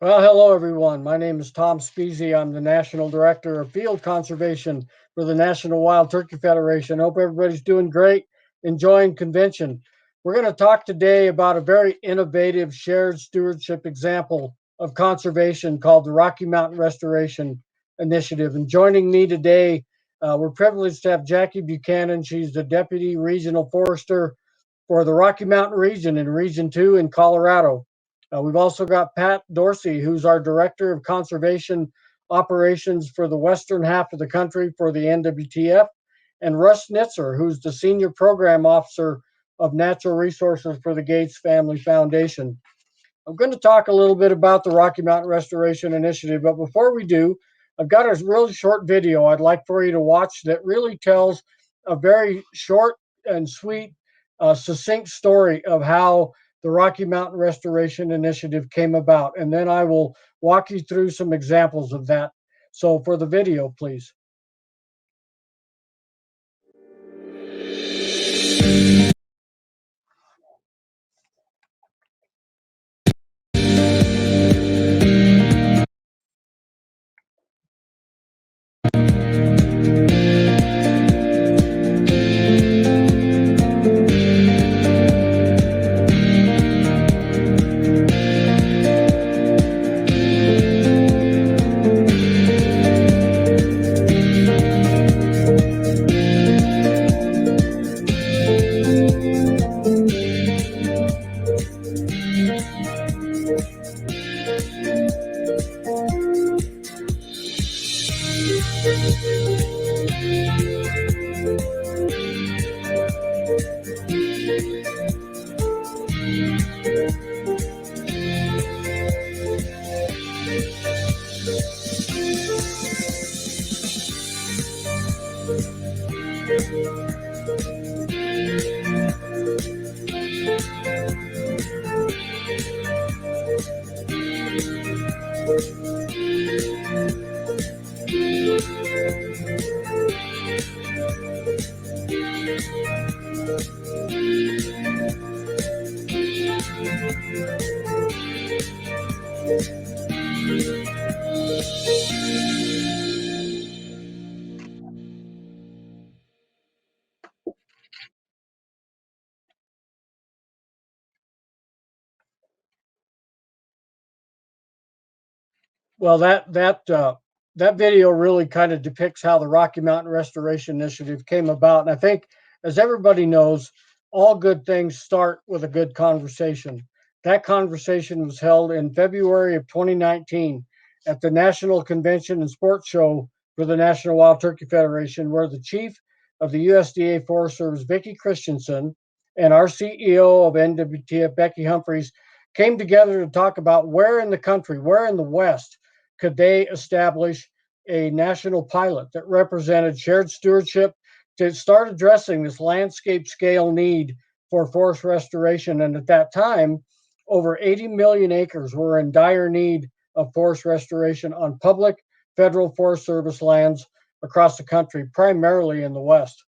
Well, hello everyone. My name is Tom Speasy. I'm the National Director of Field Conservation for the National Wild Turkey Federation. Hope everybody's doing great, enjoying convention. We're going to talk today about a very innovative shared stewardship example of conservation called the Rocky Mountain Restoration Initiative. And joining me today, we're privileged to have Jackie Buchanan. She's the Deputy Regional Forester for the Rocky Mountain region in Region 2 in Colorado. We've also got Pat Dorsey, who's our Director of Conservation Operations for the western half of the country for the NWTF, and Russ Nitzer, who's the Senior Program Officer of Natural Resources for the Gates Family Foundation. I'm going to talk a little bit about the Rocky Mountain Restoration Initiative, but before we do, I've got a really short video I'd like for you to watch that really tells a very short and sweet, succinct story of how the Rocky Mountain Restoration Initiative came about. And then I will walk you through some examples of that. So, for the video, please. Well, that video really kind of depicts how the Rocky Mountain Restoration Initiative came about. And I think, as everybody knows, all good things start with a good conversation. That conversation was held in February of 2019 at the National Convention and Sports Show for the National Wild Turkey Federation, where the chief of the USDA Forest Service, Vicki Christensen, and our CEO of NWTF, Becky Humphreys, came together to talk about where in the country, where in the West, could they establish a national pilot that represented shared stewardship to start addressing this landscape scale need for forest restoration. And at that time, over 80 million acres were in dire need of forest restoration on public federal Forest Service lands across the country, primarily in the West.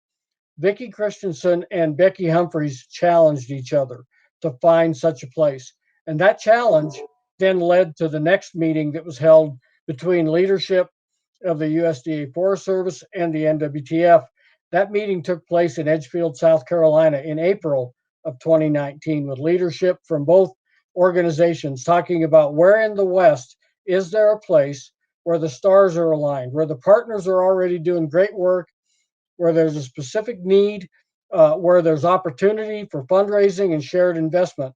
Vicki Christensen and Becky Humphreys challenged each other to find such a place. And that challenge then led to the next meeting that was held between leadership of the USDA Forest Service and the NWTF. That meeting took place in Edgefield, South Carolina in April of 2019 with leadership from both organizations talking about where in the West is there a place where the stars are aligned, where the partners are already doing great work, where there's a specific need, where there's opportunity for fundraising and shared investment.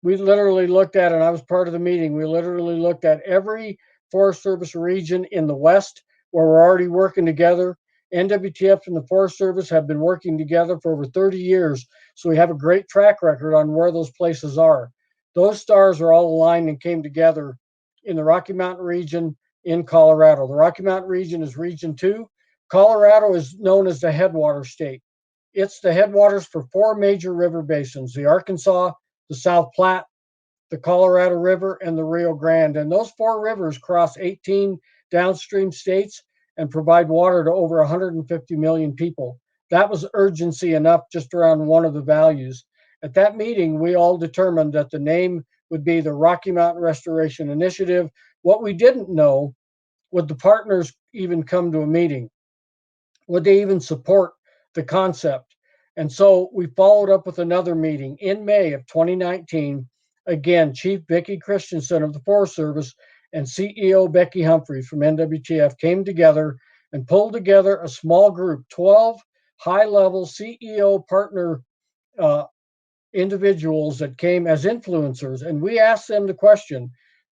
We literally looked at, and I was part of the meeting, we literally looked at every Forest Service region in the West where we're already working together. NWTF and the Forest Service have been working together for over 30 years, so we have a great track record on where those places are. Those stars are all aligned and came together in the Rocky Mountain region in Colorado. The Rocky Mountain region is Region 2. Colorado is known as the headwater state. It's the headwaters for four major river basins: the Arkansas, the South Platte, the Colorado River, and the Rio Grande. And those four rivers cross 18 downstream states and provide water to over 150 million people. That was urgency enough just around one of the values. At that meeting, we all determined that the name would be the Rocky Mountain Restoration Initiative. What we didn't know, would the partners even come to a meeting? Would they even support the concept? And so we followed up with another meeting in May of 2019. Again, Chief Vicki Christensen of the Forest Service and CEO Becky Humphrey from NWTF came together and pulled together a small group, 12 high-level CEO partner uh, individuals that came as influencers. And we asked them the question,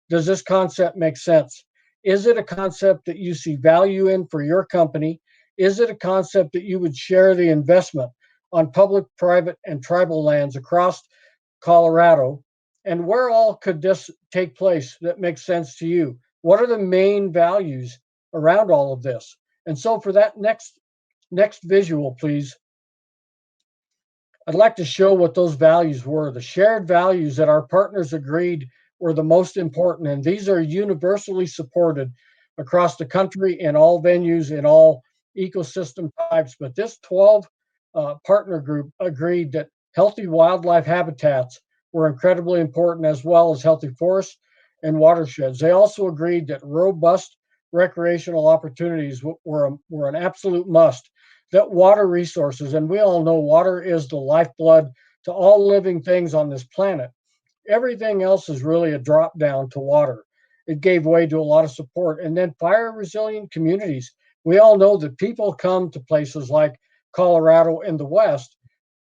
does this concept make sense? Is it a concept that you see value in for your company? Is it a concept that you would share the investment on public, private, and tribal lands across Colorado? And where all could this take place that makes sense to you? What are the main values around all of this? And so for that next visual, please, I'd like to show what those values were. The shared values that our partners agreed were the most important, and these are universally supported across the country in all venues, in all ecosystem types. But this 12 partner group agreed that healthy wildlife habitats were incredibly important, as well as healthy forests and watersheds. They also agreed that robust recreational opportunities were an absolute must, that water resources, and we all know water is the lifeblood to all living things on this planet. Everything else is really a drop down to water. It gave way to a lot of support. And then fire resilient communities. We all know that people come to places like Colorado in the West,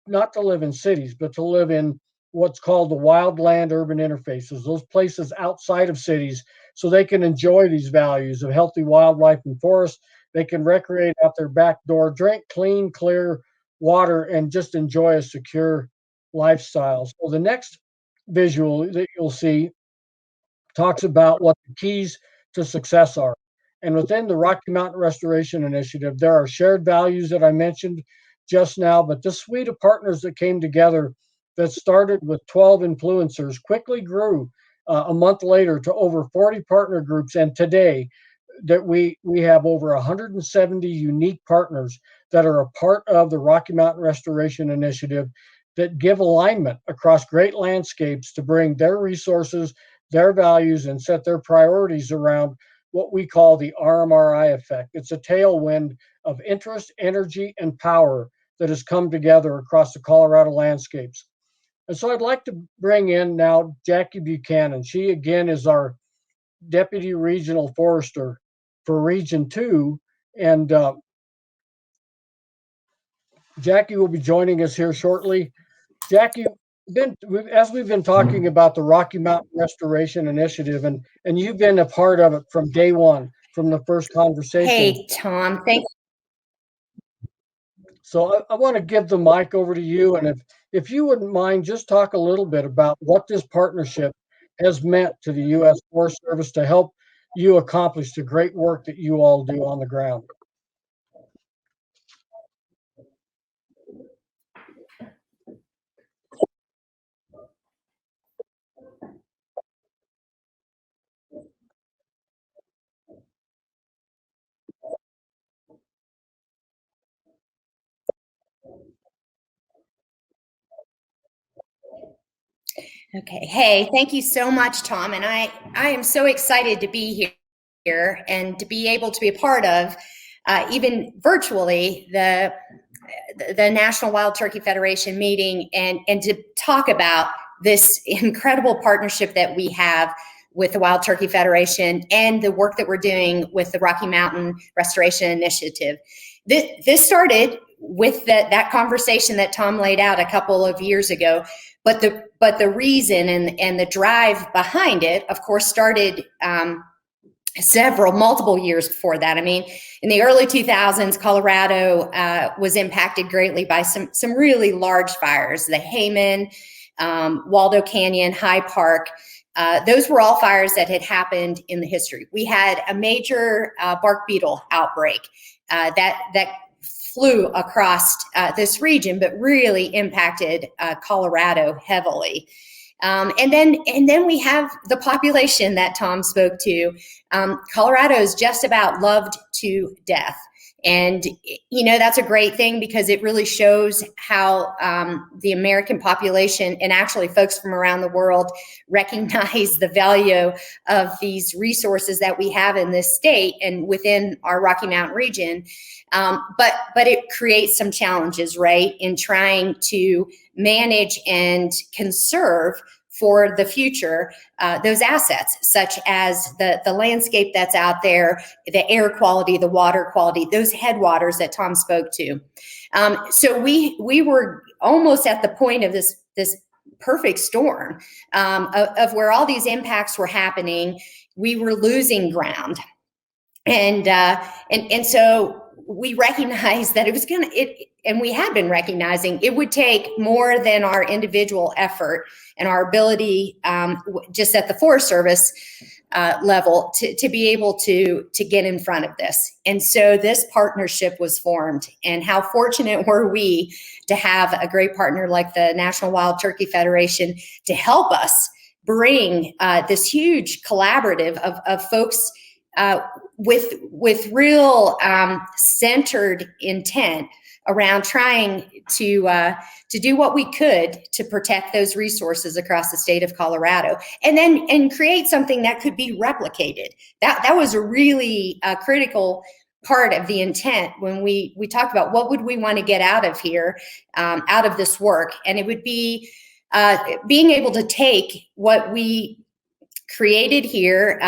not to live in cities, but to live in what's called the wildland urban interfaces, those places outside of cities, so they can enjoy these values of healthy wildlife and forests. They can recreate out their back door, drink clean, clear water, and just enjoy a secure lifestyle. So the next visual that you'll see talks about what the keys to success are. And within the Rocky Mountain Restoration Initiative, there are shared values that I mentioned just now, but this suite of partners that came together that started with 12 influencers quickly grew a month later to over 40 partner groups. And today, that we have over 170 unique partners that are a part of the Rocky Mountain Restoration Initiative that give alignment across great landscapes to bring their resources, their values, and set their priorities around what we call the RMRI effect. It's a tailwind of interest, energy, and power that has come together across the Colorado landscapes. And so I'd like to bring in now Jackie Buchanan. She again is our Deputy Regional Forester for Region 2. And Jackie will be joining us here shortly. Jackie, as we've been talking about the Rocky Mountain Restoration Initiative, and you've been a part of it from day one, from the first conversation. Hey, Tom, thanks. So I want to give the mic over to you, and if you wouldn't mind, just talk a little bit about what this partnership has meant to the U.S. Forest Service to help you accomplish the great work that you all do on the ground. Okay. Hey, thank you so much, Tom. And I am so excited to be here and to be able to be a part of, even virtually, the National Wild Turkey Federation meeting and to talk about this incredible partnership that we have with the Wild Turkey Federation and the work that we're doing with the Rocky Mountain Restoration Initiative. This started with that conversation that Tom laid out a couple of years ago, but the reason and the drive behind it, of course, started multiple years before that. I mean, in the early 2000s, Colorado was impacted greatly by some really large fires, the Hayman, Waldo Canyon, High Park. Those were all fires that had happened in the history. We had a major bark beetle outbreak that flew across this region, but really impacted Colorado heavily. And then we have the population that Tom spoke to. Colorado is just about loved to death. And, that's a great thing because it really shows how the American population and actually folks from around the world recognize the value of these resources that we have in this state and within our Rocky Mountain region. But it creates some challenges, right, in trying to manage and conserve for the future, those assets, such as the landscape that's out there, the air quality, the water quality, those headwaters that Tom spoke to. So we were almost at the point of this perfect storm of where all these impacts were happening. We were losing ground, and so we recognized that it was and we had been recognizing it would take more than our individual effort and our ability just at the Forest Service level to be able to get in front of this. And so this partnership was formed. And how fortunate were we to have a great partner like the National Wild Turkey Federation to help us bring this huge collaborative of folks with real centered intent around trying to do what we could to protect those resources across the state of Colorado, and create something that could be replicated. That was a really critical part of the intent when we talked about what would we want to get out of here, out of this work, and it would be being able to take what we created here,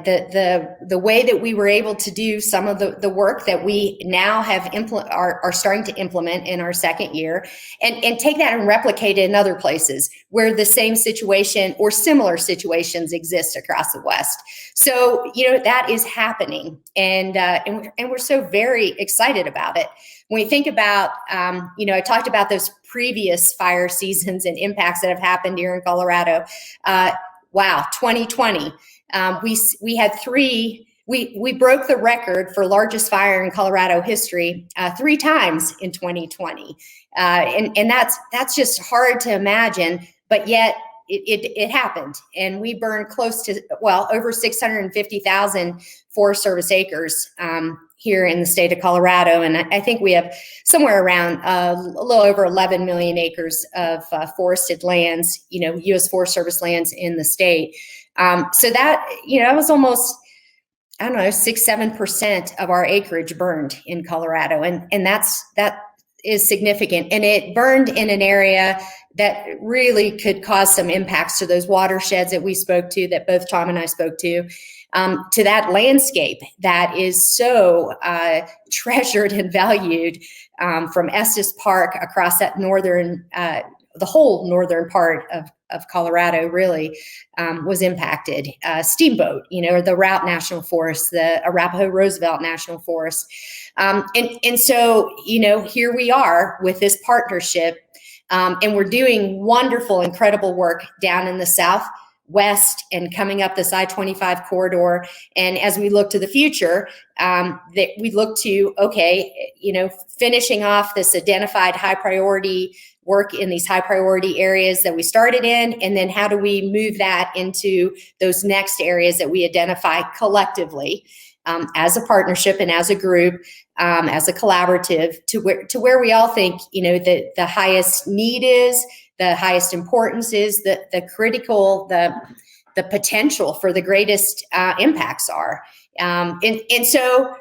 the way that we were able to do some of the work that we now have are starting to implement in our second year, and take that and replicate it in other places where the same situation or similar situations exist across the West. So that is happening, and we're so very excited about it. When we think about, I talked about those previous fire seasons and impacts that have happened here in Colorado. Wow, 2020. We had we broke the record for largest fire in Colorado history 3 times in 2020. And that's just hard to imagine, but yet it happened. And we burned close to, over 650,000 Forest Service acres here in the state of Colorado. And I think we have somewhere around a little over 11 million acres of forested lands, U.S. Forest Service lands in the state. So that, that was almost, 6-7% of our acreage burned in Colorado. And that is significant. And it burned in an area that really could cause some impacts to those watersheds that we spoke to, that both Tom and I spoke to that landscape that is so treasured and valued, from Estes Park across that the whole northern part of Colorado really was impacted. Steamboat, the Route National Forest, the Arapahoe Roosevelt National Forest. And so, here we are with this partnership, and we're doing wonderful, incredible work down in the Southwest and coming up this I-25 corridor. And as we look to the future, that we look to, finishing off this identified high priority work in these high priority areas that we started in, and then how do we move that into those next areas that we identify collectively, as a partnership and as a group, as a collaborative, to where we all think, the highest need is, the highest importance is, the critical, the potential for the greatest impacts are. And so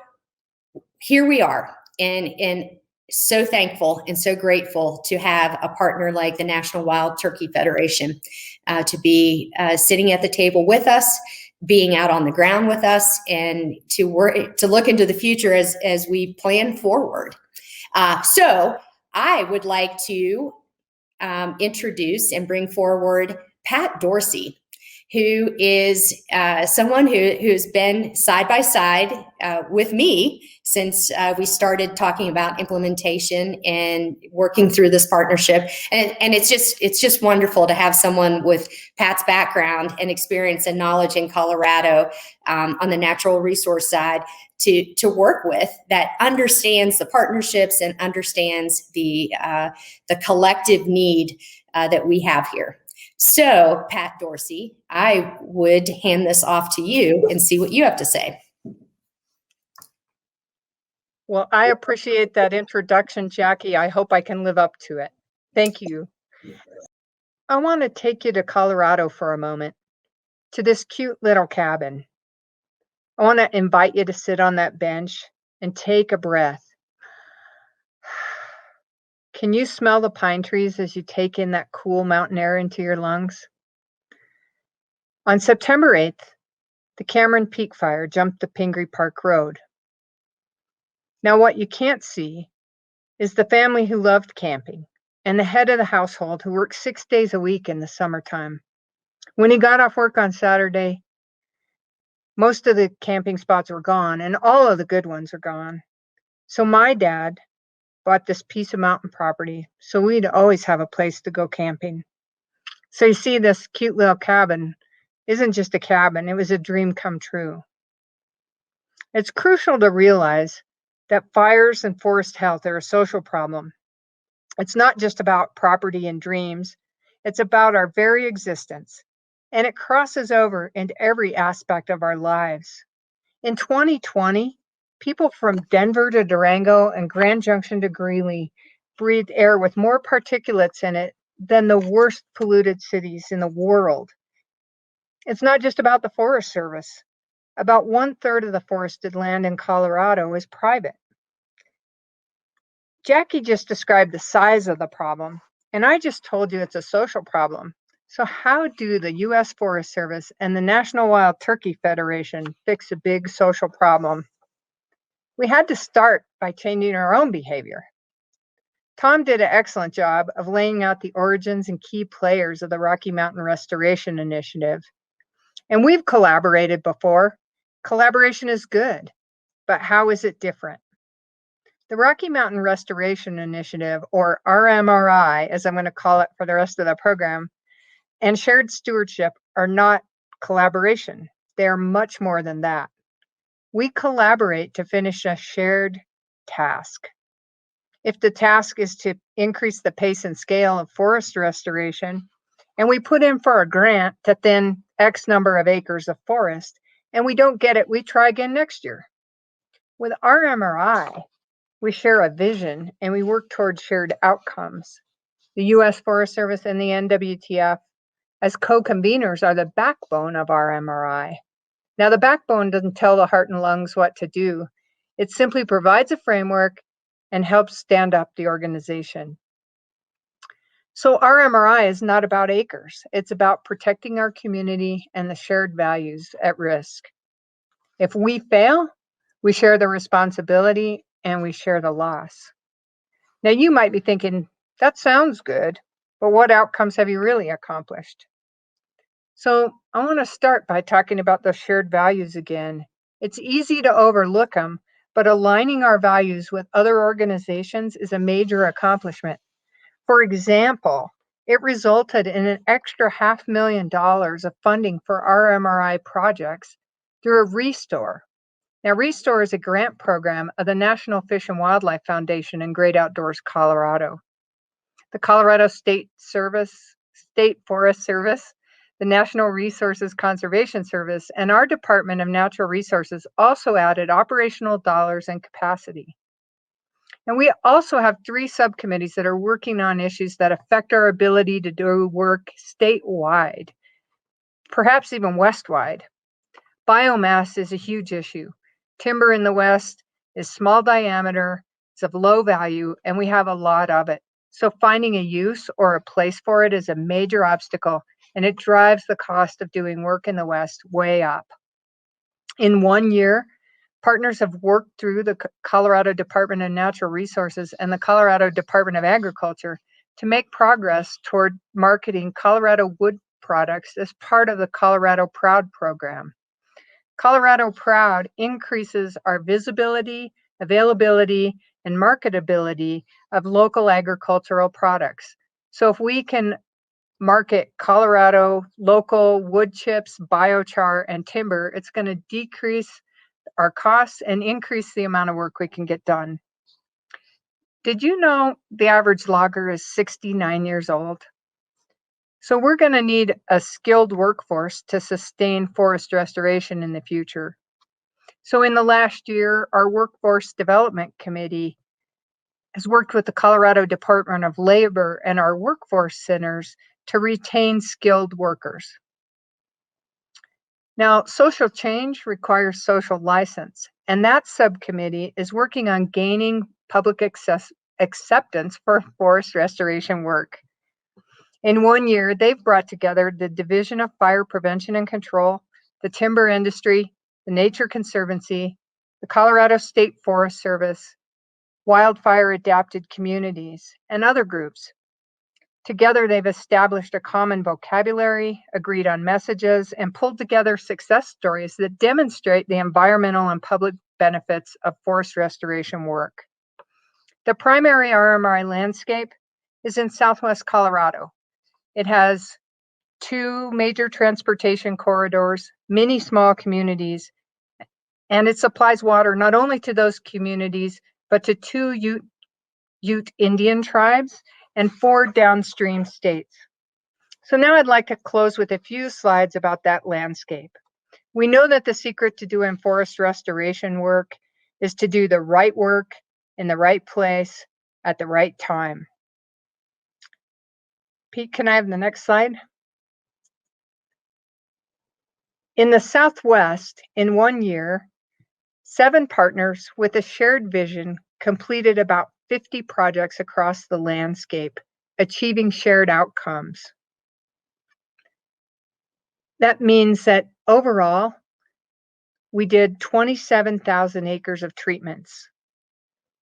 here we are, and so thankful and so grateful to have a partner like the National Wild Turkey Federation to be sitting at the table with us, being out on the ground with us, and to look into the future as we plan forward. So I would like to introduce and bring forward Pat Dorsey, who is someone who's been side by side with me since we started talking about implementation and working through this partnership. And it's just wonderful to have someone with Pat's background and experience and knowledge in Colorado on the natural resource side to work with, that understands the partnerships and understands the collective need that we have here. So, Pat Dorsey, I would hand this off to you and see what you have to say. Well, I appreciate that introduction, Jackie. I hope I can live up to it. Thank you. I want to take you to Colorado for a moment, to this cute little cabin. I want to invite you to sit on that bench and take a breath. Can you smell the pine trees as you take in that cool mountain air into your lungs? On September 8th, the Cameron Peak Fire jumped the Pingree Park Road. Now, what you can't see is the family who loved camping and the head of the household who worked 6 days a week in the summertime. When he got off work on Saturday, most of the camping spots were gone and all of the good ones are gone. So my dad bought this piece of mountain property so we'd always have a place to go camping. So you see, this cute little cabin isn't just a cabin, it was a dream come true. It's crucial to realize that fires and forest health are a social problem. It's not just about property and dreams, it's about our very existence, and it crosses over into every aspect of our lives. In 2020, people from Denver to Durango and Grand Junction to Greeley breathed air with more particulates in it than the worst polluted cities in the world. It's not just about the Forest Service. About 1/3 of the forested land in Colorado is private. Jackie just described the size of the problem, and I just told you it's a social problem. So how do the U.S. Forest Service and the National Wild Turkey Federation fix a big social problem? We had to start by changing our own behavior. Tom did an excellent job of laying out the origins and key players of the Rocky Mountain Restoration Initiative. And we've collaborated before. Collaboration is good, but how is it different? The Rocky Mountain Restoration Initiative, or RMRI, as I'm going to call it for the rest of the program, and shared stewardship are not collaboration. They are much more than that. We collaborate to finish a shared task. If the task is to increase the pace and scale of forest restoration, and we put in for a grant to thin X number of acres of forest, and we don't get it, we try again next year. With RMRI, we share a vision and we work towards shared outcomes. The U.S. Forest Service and the NWTF, as co-conveners, are the backbone of RMRI. Now, the backbone doesn't tell the heart and lungs what to do. It simply provides a framework and helps stand up the organization. So RMRI is not about acres. It's about protecting our community and the shared values at risk. If we fail, we share the responsibility and we share the loss. Now, you might be thinking, that sounds good, but what outcomes have you really accomplished? So I want to start by talking about those shared values again. It's easy to overlook them, but aligning our values with other organizations is a major accomplishment. For example, it resulted in an extra $500,000 of funding for RMRI projects through a Restore. Now, Restore is a grant program of the National Fish and Wildlife Foundation and Great Outdoors Colorado. The Colorado State Forest Service, the National Resources Conservation Service, and our Department of Natural Resources also added operational dollars and capacity. And we also have 3 subcommittees that are working on issues that affect our ability to do work statewide, perhaps even westwide. Biomass is a huge issue. Timber in the West is small diameter, it's of low value, and we have a lot of it. So finding a use or a place for it is a major obstacle, and it drives the cost of doing work in the West way up. In 1 year, partners have worked through the Colorado Department of Natural Resources and the Colorado Department of Agriculture to make progress toward marketing Colorado wood products as part of the Colorado Proud program. Colorado Proud increases our visibility, availability, and marketability of local agricultural products. So if we can market Colorado local wood chips, biochar, and timber, it's going to decrease our costs and increase the amount of work we can get done. Did you know the average logger is 69 years old? So we're going to need a skilled workforce to sustain forest restoration in the future. So in the last year, our Workforce Development Committee has worked with the Colorado Department of Labor and our workforce centers to retain skilled workers. Now, social change requires social license, and that subcommittee is working on gaining public acceptance for forest restoration work. In 1 year, they've brought together the Division of Fire Prevention and Control, the timber industry, the Nature Conservancy, the Colorado State Forest Service, wildfire adapted communities, and other groups. Together, they've established a common vocabulary, agreed on messages, and pulled together success stories that demonstrate the environmental and public benefits of forest restoration work. The primary RMI landscape is in Southwest Colorado. It has 2 major transportation corridors, many small communities, and it supplies water not only to those communities, but to 2 Ute Indian tribes and 4 downstream states. So now I'd like to close with a few slides about that landscape. We know that the secret to doing forest restoration work is to do the right work in the right place at the right time. Pete, can I have the next slide? In the Southwest, in 1 year, 7 partners with a shared vision completed about 50 projects across the landscape, achieving shared outcomes. That means that overall, we did 27,000 acres of treatments.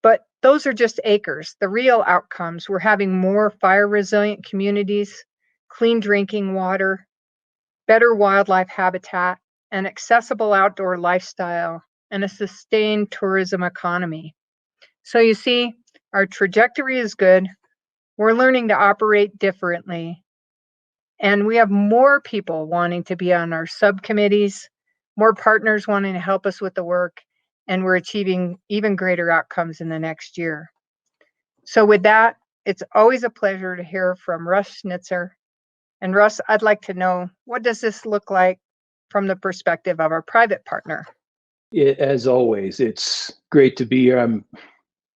But those are just acres. The real outcomes, we're having more fire resilient communities, clean drinking water, better wildlife habitat, an accessible outdoor lifestyle, and a sustained tourism economy. So you see, our trajectory is good. We're learning to operate differently. And we have more people wanting to be on our subcommittees, more partners wanting to help us with the work, and we're achieving even greater outcomes in the next year. So with that, it's always a pleasure to hear from Russ Schnitzer. And Russ, I'd like to know, what does this look like from the perspective of our private partner? As always, it's great to be here.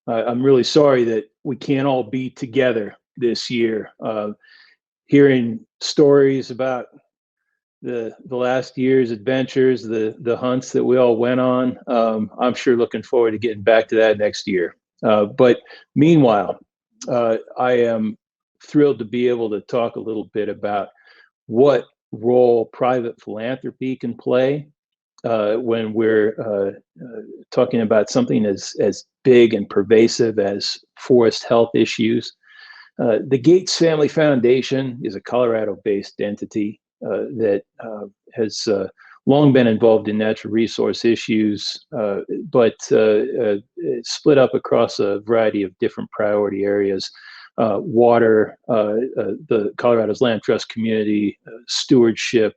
I'm really sorry that we can't all be together this year. Hearing stories about the last year's adventures, the hunts that we all went on, I'm sure looking forward to getting back to that next year. But meanwhile, I am thrilled to be able to talk a little bit about what role private philanthropy can play when we're talking about something as big and pervasive as forest health issues. The Gates Family Foundation is a Colorado-based entity that has long been involved in natural resource issues, but split up across a variety of different priority areas. Water, the Colorado's Land Trust community, stewardship,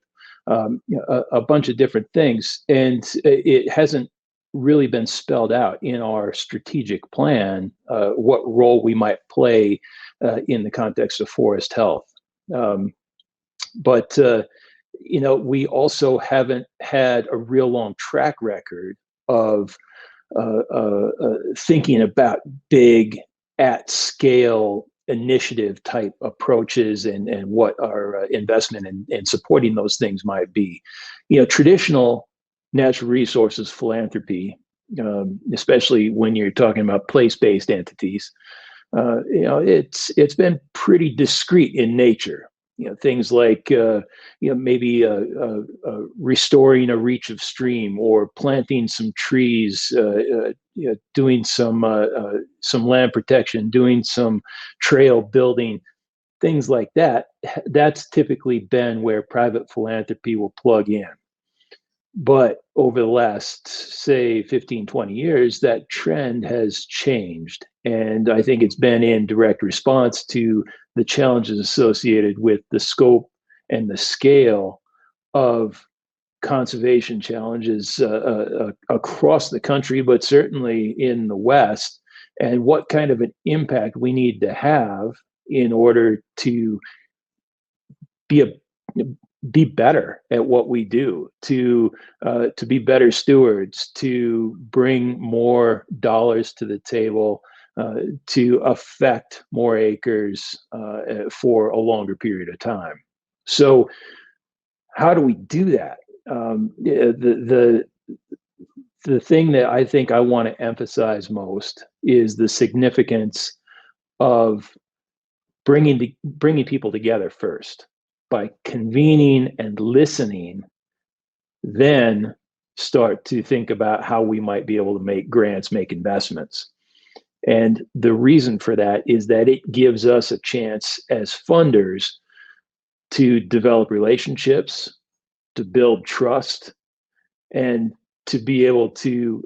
a bunch of different things. And it hasn't really been spelled out in our strategic plan what role we might play in the context of forest health. But we also haven't had a real long track record of thinking about big at-scale initiative type approaches and what our investment in supporting those things might be. Traditional natural resources philanthropy, especially when you're talking about place-based entities, it's been pretty discrete in nature. Things like maybe restoring a reach of stream or planting some trees, doing some land protection, doing some trail building, things like that. That's typically been where private philanthropy will plug in. But over the last, say, 15, 20 years, that trend has changed. And I think it's been in direct response to the challenges associated with the scope and the scale of conservation challenges across the country, but certainly in the West, and what kind of an impact we need to have in order to be be better at what we do, to be better stewards, to bring more dollars to the table, to affect more acres for a longer period of time. So, how do we do that? The thing that I think I want to emphasize most is the significance of bringing people together first. By convening and listening, then start to think about how we might be able to make grants, make investments. And the reason for that is that it gives us a chance as funders to develop relationships, to build trust, and to be able to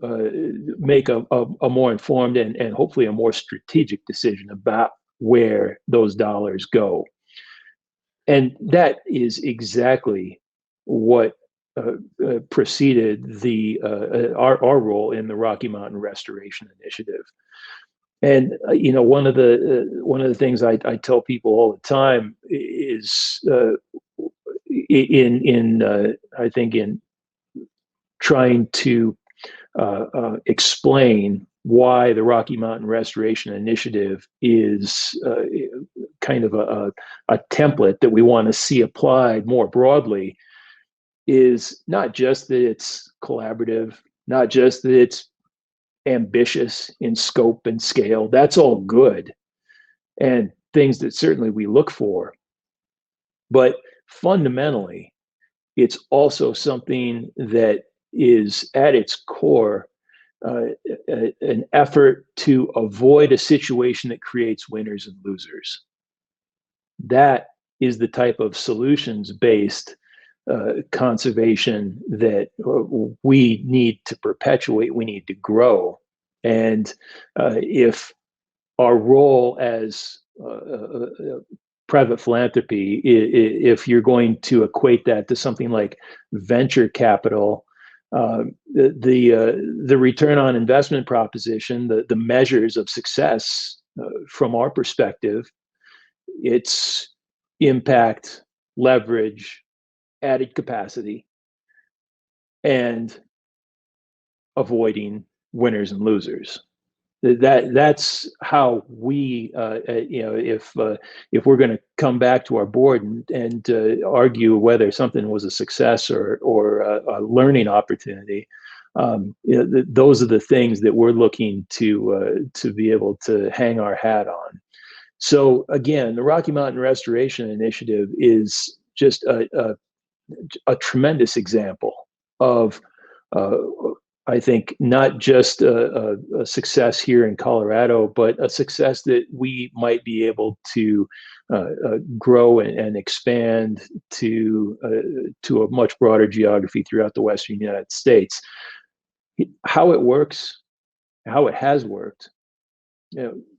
make a more informed and hopefully a more strategic decision about where those dollars go. And that is exactly what preceded our role in the Rocky Mountain Restoration Initiative. And one of the things I tell people all the time is I think in trying to explain why the Rocky Mountain Restoration Initiative is kind of a template that we want to see applied more broadly, is not just that it's collaborative, not just that it's ambitious in scope and scale. That's all good and things that certainly we look for. But fundamentally, it's also something that is at its core an effort to avoid a situation that creates winners and losers. That is the type of solutions-based conservation that we need to perpetuate, we need to grow. And if our role as private philanthropy, if you're going to equate that to something like venture capital, the return on investment proposition, the measures of success from our perspective, it's impact, leverage, added capacity, and avoiding winners and losers. That's how we, if we're going to come back to our board and argue whether something was a success or a learning opportunity, those are the things that we're looking to be able to hang our hat on. So again, the Rocky Mountain Restoration Initiative is just a tremendous example of I think not just a success here in Colorado, but a success that we might be able to grow and expand to a much broader geography throughout the Western United States. How it works, how it has worked.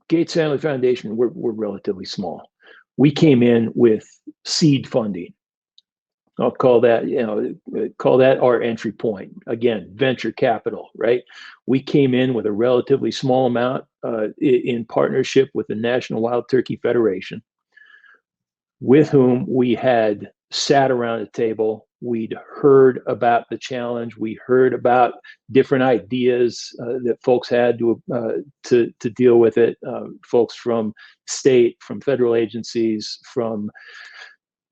Gates Family Foundation, we're relatively small. We came in with seed funding. I'll call that our entry point. Again, venture capital, right? We came in with a relatively small amount in partnership with the National Wild Turkey Federation, with whom we had sat around a table. We'd heard about the challenge. We heard about different ideas that folks had to deal with it. Folks from state, from federal agencies, from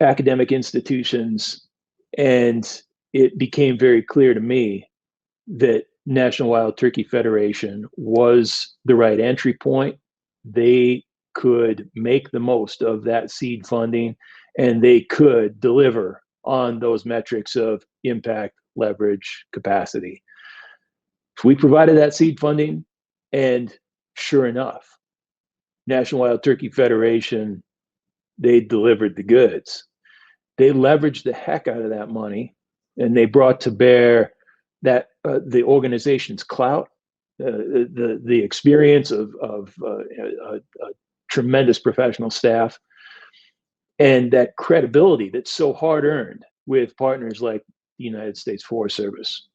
academic institutions, and it became very clear to me that National Wild Turkey Federation was the right entry point. They could make the most of that seed funding, and they could deliver on those metrics of impact, leverage, capacity. So we provided that seed funding, and sure enough, National Wild Turkey Federation, they delivered the goods. They leveraged the heck out of that money, and they brought to bear that the organization's clout, the experience of a tremendous professional staff, and that credibility that's so hard earned with partners like the United States Forest Service.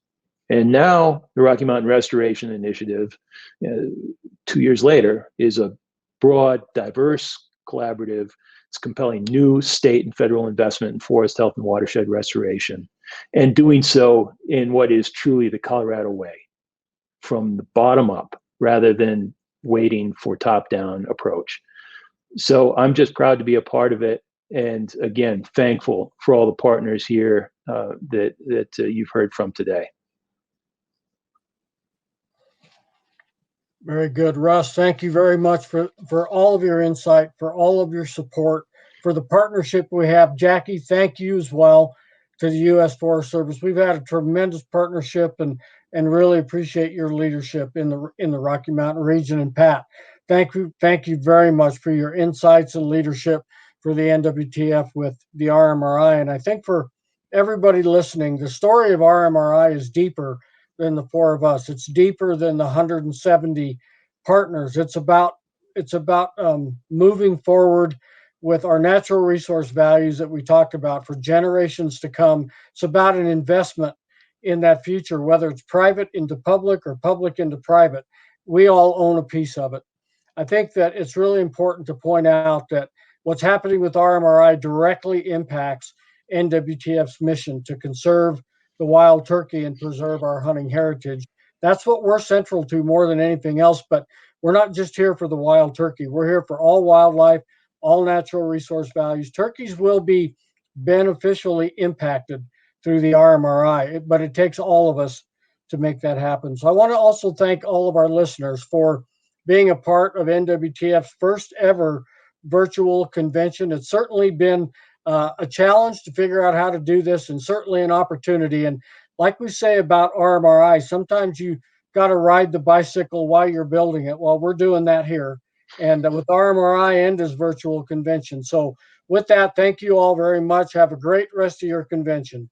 And now the Rocky Mountain Restoration Initiative, 2 years later, is a broad, diverse, collaborative It's compelling new state and federal investment in forest health and watershed restoration, and doing so in what is truly the Colorado way, from the bottom up, rather than waiting for top-down approach. So I'm just proud to be a part of it. And again, thankful for all the partners here that you've heard from today. Very good, Russ. Thank you very much for all of your insight, for all of your support, for the partnership we have. Jackie, thank you as well to the U.S. Forest Service. We've had a tremendous partnership and really appreciate your leadership in the Rocky Mountain region. And Pat, thank you very much for your insights and leadership for the NWTF with the RMRI. And I think for everybody listening, the story of RMRI is deeper than the four of us. It's deeper than the 170 partners. It's about moving forward with our natural resource values that we talked about for generations to come. It's about an investment in that future, whether it's private into public or public into private. We all own a piece of it. I think that it's really important to point out that what's happening with RMRI directly impacts NWTF's mission to conserve the wild turkey and preserve our hunting heritage. That's what we're central to more than anything else, but we're not just here for the wild turkey. We're here for all wildlife, all natural resource values. Turkeys will be beneficially impacted through the RMRI, but it takes all of us to make that happen. So I want to also thank all of our listeners for being a part of NWTF's first ever virtual convention. It's certainly been a challenge to figure out how to do this, and certainly an opportunity. And like we say about RMRI, sometimes you got to ride the bicycle while you're building it. Well, we're doing that here, and with RMRI and this virtual convention. So with that, thank you all very much. Have a great rest of your convention.